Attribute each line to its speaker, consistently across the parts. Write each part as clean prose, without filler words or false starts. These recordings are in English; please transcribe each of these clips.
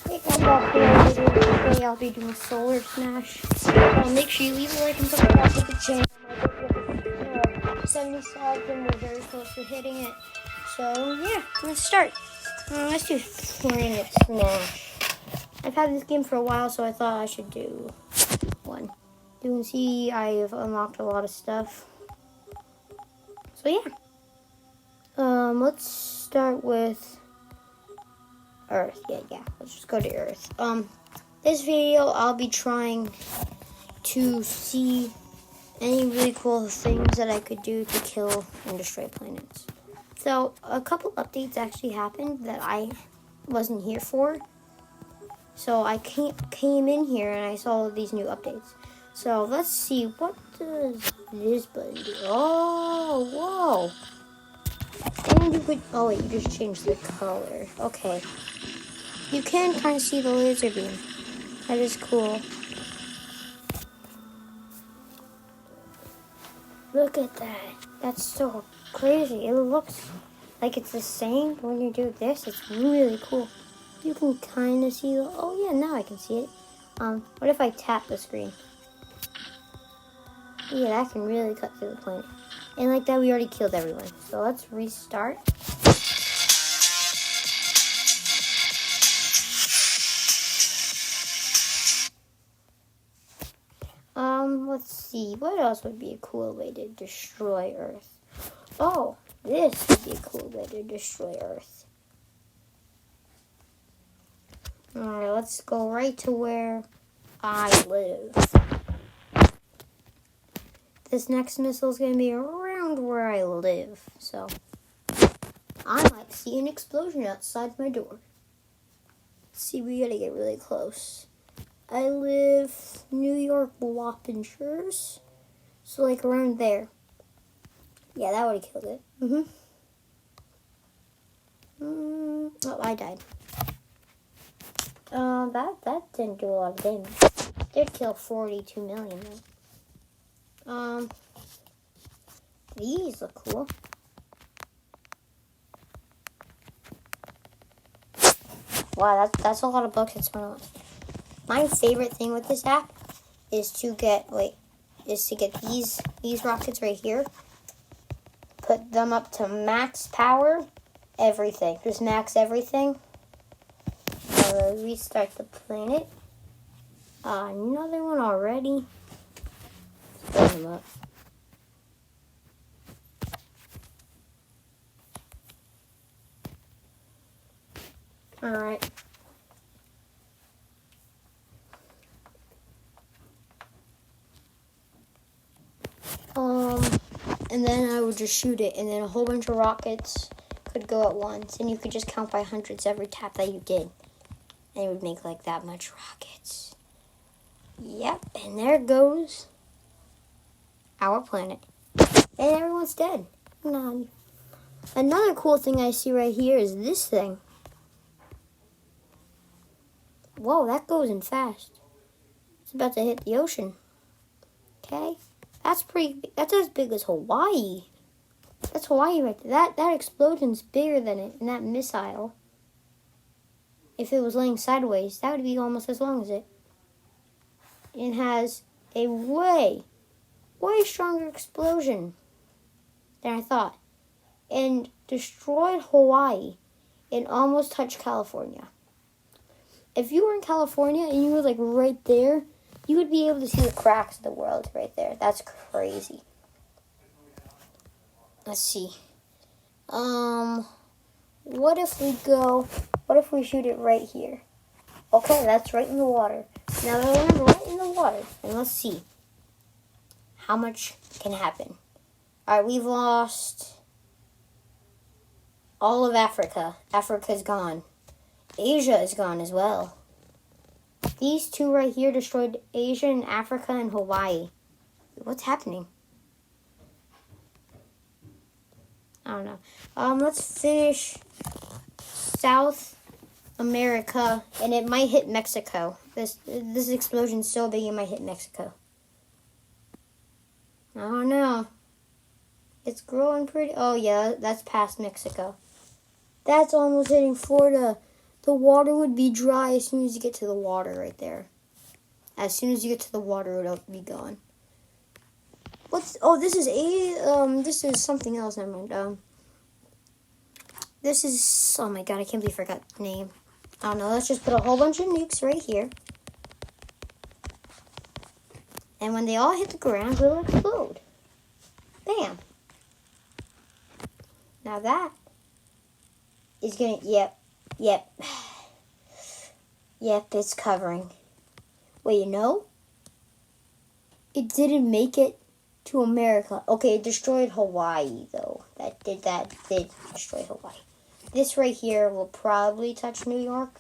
Speaker 1: Hey guys, back here. Today I'll be doing Solar Smash. Make sure you leave a like and subscribe to the channel. My goal is 70 subs and we're very close to hitting it. So yeah, let's start. Let's do Planet Smash. I've had this game for a while, so I thought I should do one. You can see I've unlocked a lot of stuff. So yeah. Let's start with Earth. Yeah. Let's just go to Earth. This video I'll be trying to see any really cool things that I could do to kill and destroy planets. So a couple updates actually happened that I wasn't here for. So I came in here and I saw these new updates. So let's see, what does this button do? Oh, whoa. And you could, oh wait, you just changed the color. Okay. You can kind of see the laser beam. That is cool. Look at that. That's so crazy. It looks like it's the same, but when you do this, it's really cool. You can kind of see the, oh yeah, now I can see it. What if I tap the screen? Yeah, that can really cut through the planet. And like that, we already killed everyone. So let's restart. Let's see. What else would be a cool way to destroy Earth? Oh, this would be a cool way to destroy Earth. Alright, let's go right to where I live. This next missile is going to be around where I live. So, I might see an explosion outside my door. Let's see, we got to get really close. I live New York, Wappingers. So, like, around there. Yeah, that would have killed it. Oh, I died. That didn't do a lot of damage. Did kill 42 million, though. These look cool. Wow, that's a lot of bucks it's going on. My favorite thing with this app is to get these rockets right here. Put them up to max power. Everything. Just max everything. Restart the planet. Another one already. Let's burn them up. Alright. And then I would just shoot it, and then a whole bunch of rockets could go at once, and you could just count by hundreds every tap that you did. And it would make like that much rockets. Yep, and there goes our planet. And everyone's dead. Another cool thing I see right here is this thing. Whoa, that goes in fast. It's about to hit the ocean. Okay, that's as big as Hawaii. That's Hawaii right there. That explosion's bigger than it, and that missile, if it was laying sideways, that would be almost as long as it. It has a way stronger explosion than I thought. And destroyed Hawaii and almost touched California. If you were in California and you were like right there, you would be able to see the cracks of the world right there. That's crazy. Let's see. What if we shoot it right here? Okay, that's right in the water. Now I land right in the water, and let's see how much can happen. Alright, we've lost all of Africa. Africa's gone. Asia is gone as well. These two right here destroyed Asia and Africa and Hawaii. What's happening? I don't know. Let's finish South America, and it might hit Mexico. This explosion's so big it might hit Mexico. I don't know. It's growing pretty. Oh yeah, that's past Mexico. That's almost hitting Florida. the water would be dry as soon as you get to the water right there. As soon as you get to the water, it'll be gone. This is something else. Never mind. This is, oh my god, I can't believe I forgot the name. I don't know, let's just put a whole bunch of nukes right here. And when they all hit the ground, they'll explode. Bam. Now that is gonna, yep. Yep, it's covering. Wait, it didn't make it to America. Okay, it destroyed Hawaii, though. That did destroy Hawaii. This right here will probably touch New York.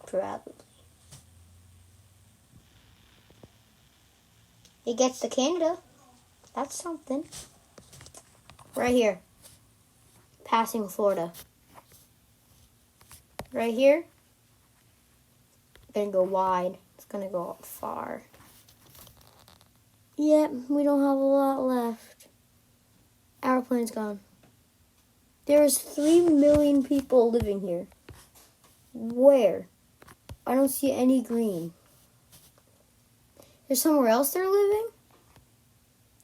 Speaker 1: Probably. It gets to Canada. That's something. Right here. Passing Florida. Right here. Gonna go wide. It's gonna go far. Yep, we don't have a lot left. Our plane's gone. There's 3 million people living here. Where? I don't see any green. There's somewhere else they're living?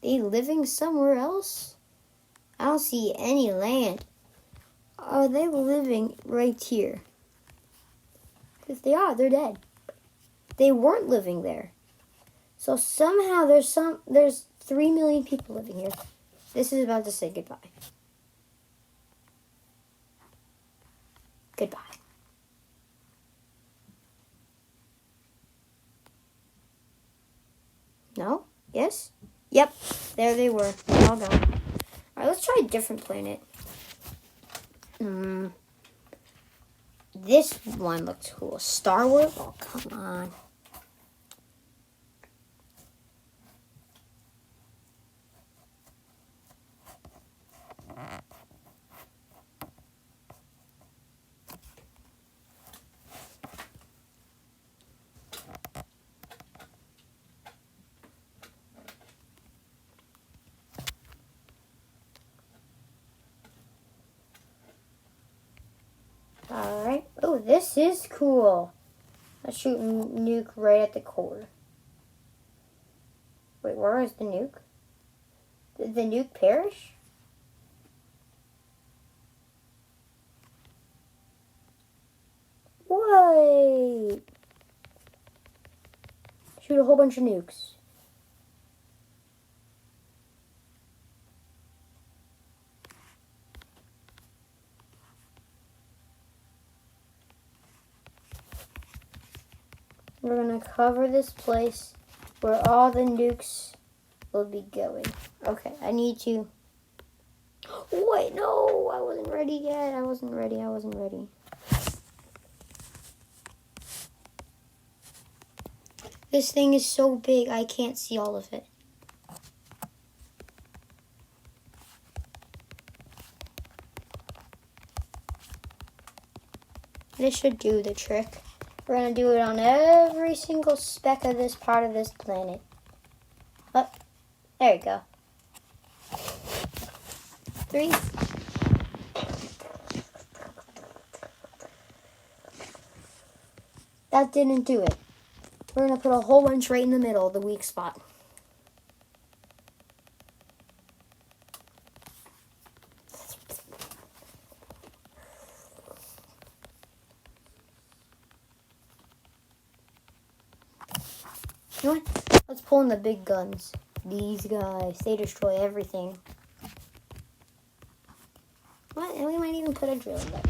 Speaker 1: They living somewhere else? I don't see any land. Are they living right here? If they are, they're dead. They weren't living there. So somehow there's 3 million people living here. This is about to say goodbye. Goodbye. No? Yes? Yep. There they were. They're all gone. Alright, let's try a different planet. This one looks cool. Star Wars? Oh, come on. Alright. Oh, this is cool. Let's shoot a nuke right at the core. Wait, where is the nuke? Did the nuke perish? Wait. Shoot a whole bunch of nukes. We're going to cover this place where all the nukes will be going. Okay, I need to... Wait, no! I wasn't ready yet. I wasn't ready. This thing is so big, I can't see all of it. This should do the trick. We're going to do it on every single speck of this part of this planet. Oh, there you go. 3. That didn't do it. We're going to put a whole bunch right in the middle, the weak spot. You know what? Let's pull in the big guns. These guys, they destroy everything. What? And we might even put a drill in there.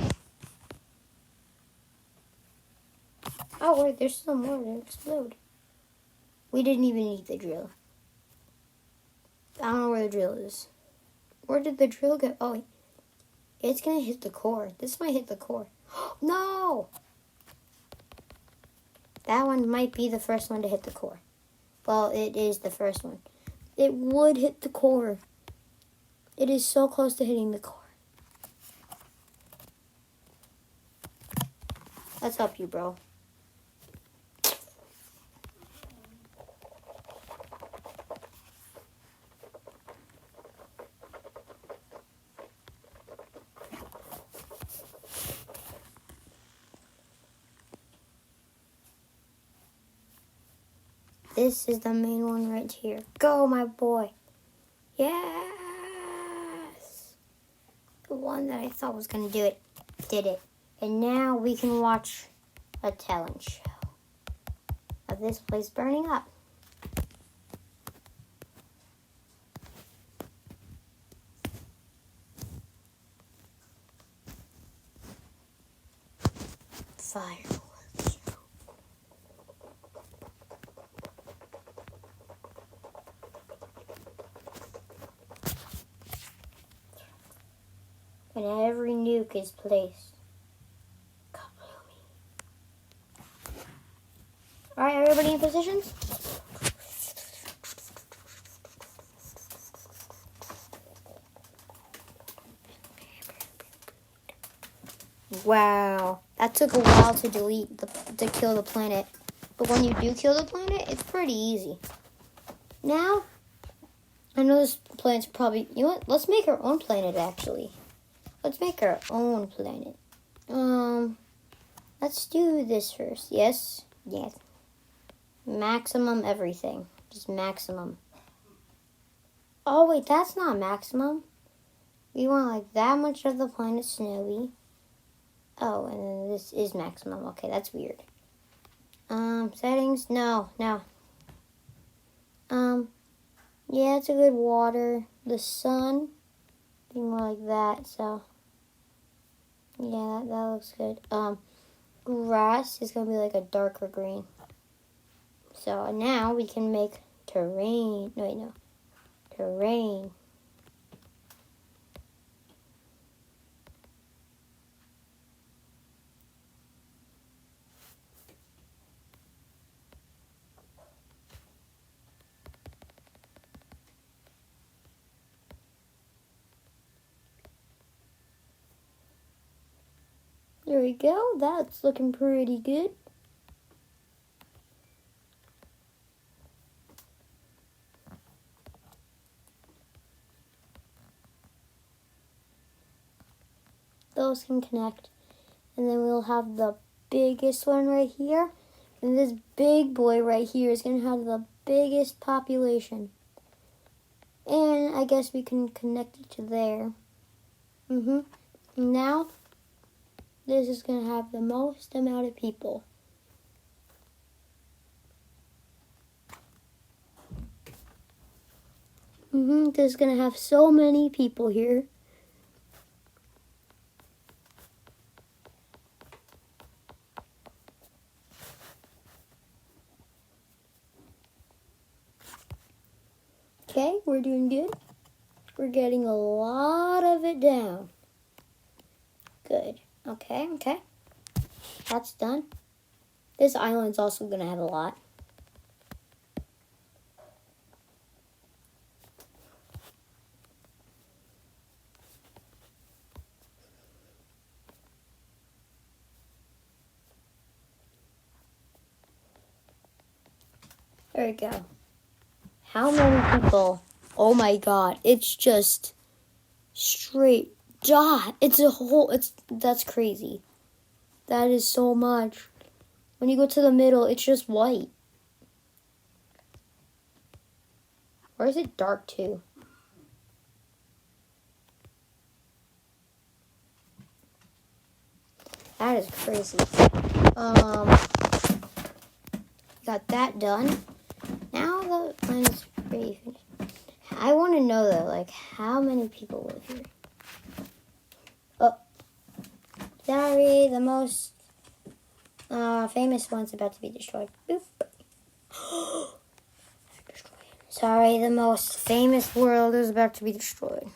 Speaker 1: Oh, wait, there's still more to explode. We didn't even need the drill. I don't know where the drill is. Where did the drill go? Oh, it's going to hit the core. This might hit the core. No! That one might be the first one to hit the core. Well, it is the first one. It would hit the core. It is so close to hitting the core. Let's help you, bro. This is the main one right here. Go, my boy. Yes. The one that I thought was going to do it, did it. And now we can watch a talent show of this place burning up. Fireworks. And every nuke is placed. Alright, everybody in positions? Wow, that took a while to to kill the planet. But when you do kill the planet, it's pretty easy. Now, I know this planet's probably, you know what? Let's make our own planet, actually. Let's make our own planet. Let's do this first. Yes. Maximum everything. Just maximum. Oh, wait, that's not maximum. We want, like, that much of the planet snowy. Oh, and then this is maximum. Okay, that's weird. Settings? No. Yeah, it's a good water. The sun, be more like that, so. Yeah, that looks good. Grass is gonna be like a darker green. So now we can make terrain. No. Terrain. There we go. That's looking pretty good. Those can connect. And then we'll have the biggest one right here. And this big boy right here is going to have the biggest population. And I guess we can connect it to there. Now, this is going to have the most amount of people. This is going to have so many people here. Okay, we're doing good. We're getting a lot of it down. Good. Okay. That's done. This island's also going to have a lot. There we go. How many people? Oh my god, it's just straight dot. That's crazy. That is so much. When you go to the middle, it's just white. Or is it dark too? That is crazy. Got that done. Now the planet's pretty finished. I want to know though, like, how many people live here? Oh, sorry, the most famous one's about to be destroyed. Boop. Sorry, the most famous world is about to be destroyed.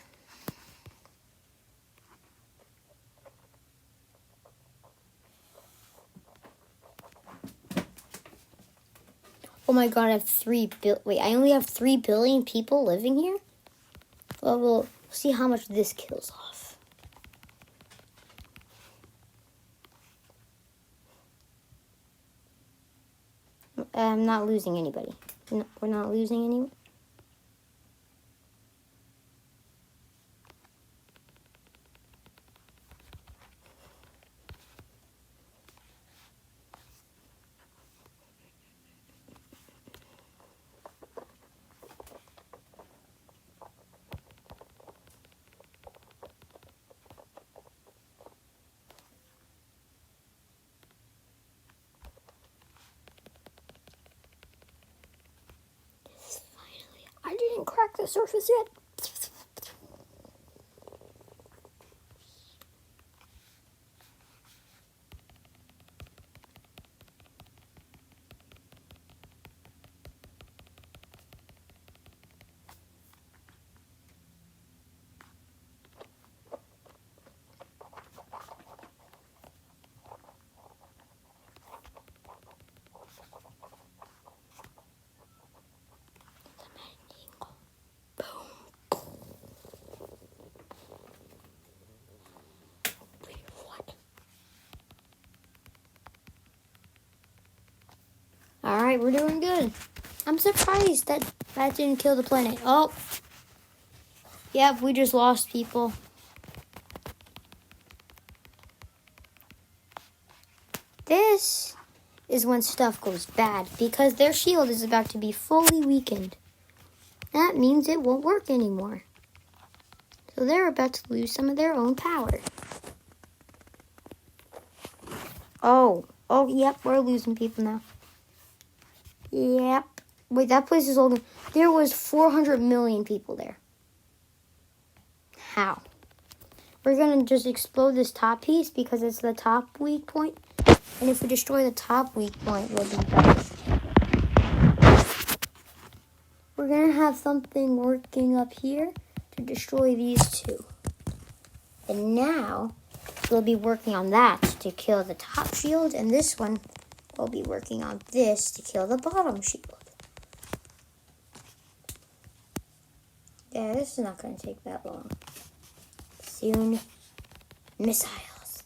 Speaker 1: Oh my god, I have I only have 3 billion people living here? Well, we'll see how much this kills off. I'm not losing anybody. No, we're not losing anyone. the surface yet. Alright, we're doing good. I'm surprised that didn't kill the planet. Oh. Yep, we just lost people. This is when stuff goes bad because their shield is about to be fully weakened. That means it won't work anymore. So they're about to lose some of their own power. Oh, yep, we're losing people now. Yep. Wait, that place is old. There was 400 million people there. How? We're going to just explode this top piece because it's the top weak point. And if we destroy the top weak point, we'll be better. We're going to have something working up here to destroy these two. And now, we'll be working on that to kill the top shield. And this one, we'll be working on this to kill the bottom shield. Yeah, this is not going to take that long. Soon, missiles.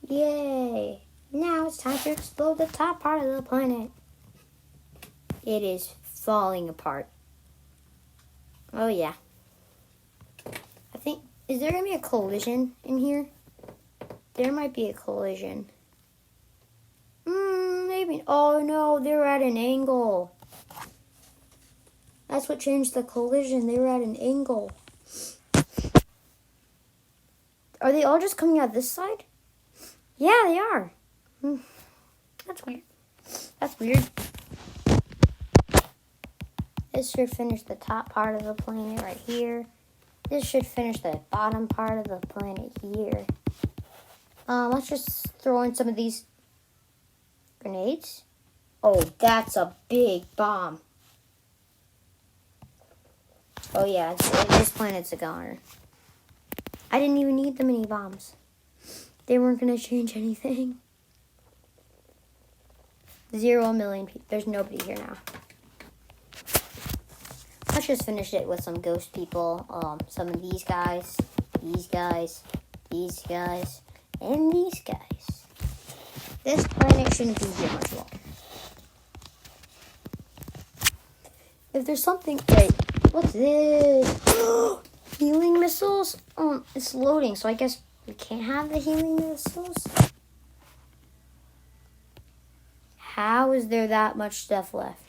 Speaker 1: Yay! Now it's time to explode the top part of the planet. It is falling apart. Oh yeah. I think, is there going to be a collision in here? There might be a collision. Maybe. Oh no, they're at an angle. That's what changed the collision. They were at an angle. Are they all just coming out this side? Yeah, they are. That's weird. That's weird. This should finish the top part of the planet right here. This should finish the bottom part of the planet here. Let's just throw in some of these grenades. Oh, that's a big bomb. Oh yeah, this planet's a goner. I didn't even need the mini bombs. They weren't going to change anything. 0 million people. There's nobody here now. Let's just finish it with some ghost people. Some of these guys, these guys, these guys, and these guys. This planet shouldn't be here much longer. If there's something... Wait, what's this? Healing missiles? It's loading, so I guess we can't have the healing missiles? How is there that much stuff left?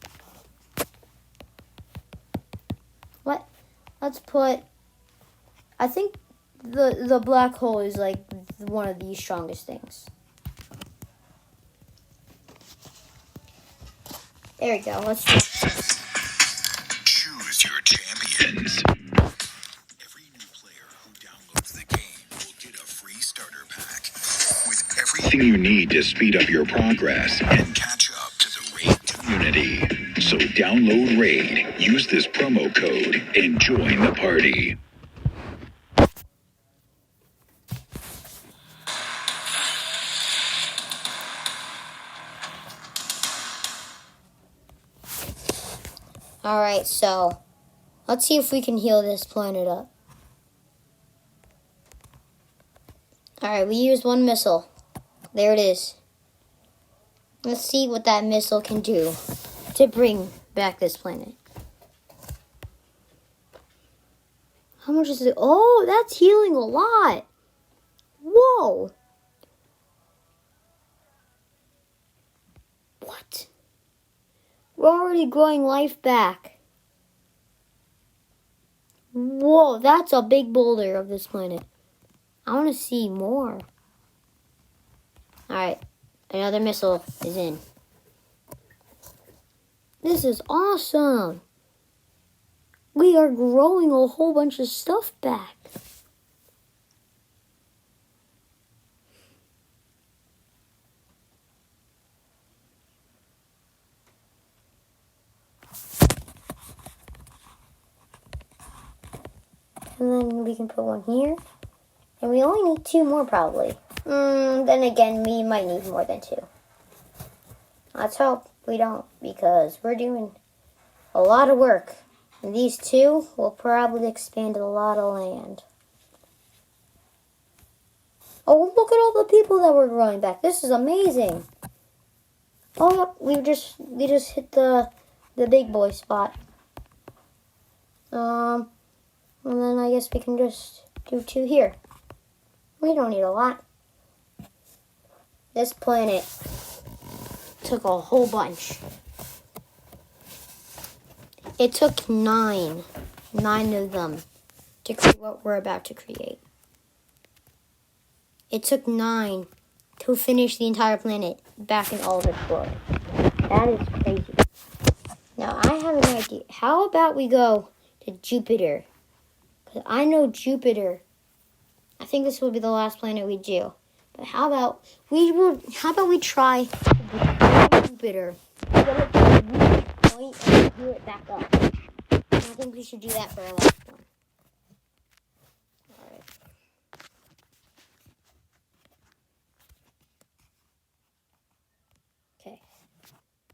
Speaker 1: What? Let's put... I think the black hole is like one of the strongest things. There we go. Let's just...
Speaker 2: Choose your champions. Every new player who downloads the game will get a free starter pack with everything you need to speed up your progress and catch up to the Raid community. So download Raid, use this promo code, and join the party.
Speaker 1: Alright, so let's see if we can heal this planet up. Alright, we used one missile. There it is. Let's see what that missile can do to bring back this planet. How much is it? Oh, that's healing a lot. Whoa. What? We're already growing life back. Whoa, that's a big boulder of this planet. I want to see more. Alright, another missile is in. This is awesome. We are growing a whole bunch of stuff back. And then we can put one here. And we only need 2 more probably. Then again, we might need more than 2. Let's hope we don't, because we're doing a lot of work. And these 2 will probably expand a lot of land. Oh, look at all the people that we're growing back. This is amazing. Oh, yep, we just hit the big boy spot. And then I guess we can just do 2 here. We don't need a lot. This planet took a whole bunch. It took 9 of them to create what we're about to create. It took 9 to finish the entire planet back in all of its glory. That is crazy. Now, I have an idea. How about we go to Jupiter? Because I know Jupiter. I think this will be the last planet we do. But how about we try Jupiter? Get it to the point and do it back up. And I think we should do that for our last one. Alright. Okay.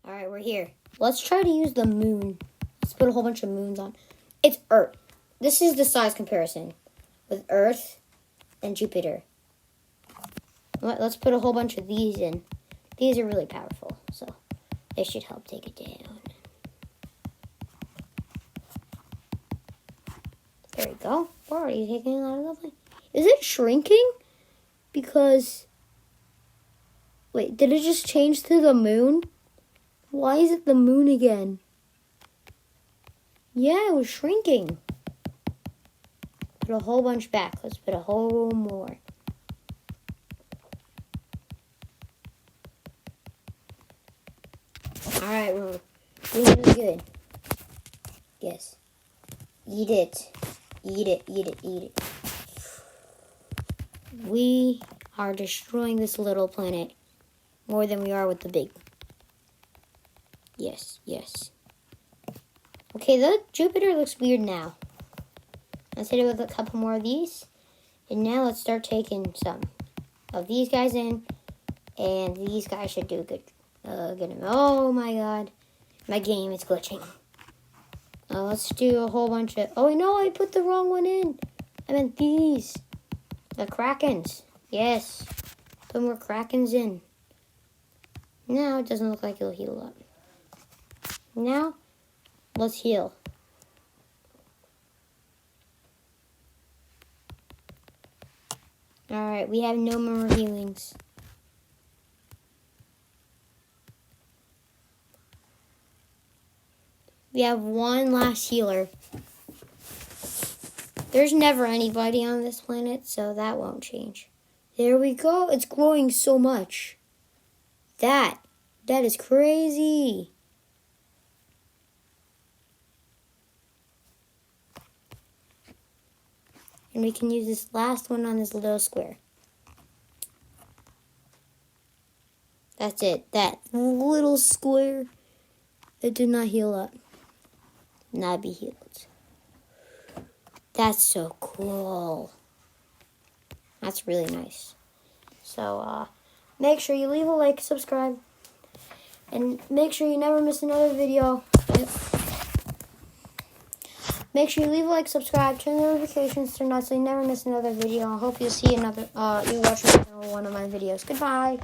Speaker 1: Alright, we're here. Let's try to use the moon. Let's put a whole bunch of moons on. It's Earth. This is the size comparison with Earth and Jupiter. Let's put a whole bunch of these in. These are really powerful, so they should help take it down. There we go. We're already taking a lot of the plane. Is it shrinking? Because... Wait, did it just change to the moon? Why is it the moon again? Yeah, it was shrinking. Put a whole bunch back. Let's put a whole more. Alright, we're doing really good. Yes. Eat it. Eat it, eat it, eat it. We are destroying this little planet more than we are with the big. Yes, yes. Okay, the Jupiter looks weird now. Let's hit it with a couple more of these. And now let's start taking some of these guys in. And these guys should do good. Oh my god. My game is glitching. Let's do a whole bunch of... Oh, no, I put the wrong one in. I meant these. The Krakens. Yes. Put more Krakens in. Now, it doesn't look like it'll heal up. Now, let's heal. Alright, we have no more healings. We have one last healer. There's never anybody on this planet, so that won't change. There we go. It's growing so much. That is crazy. And we can use this last one on this little square. That's it. That little square that did not heal up. Not be healed. That's so cool. That's really nice. So, make sure you leave a like, subscribe, and make sure you never miss another video. Make sure you leave a like, subscribe, turn the notifications turned on so you never miss another video. I hope you'll see you watch another one of my videos. Goodbye.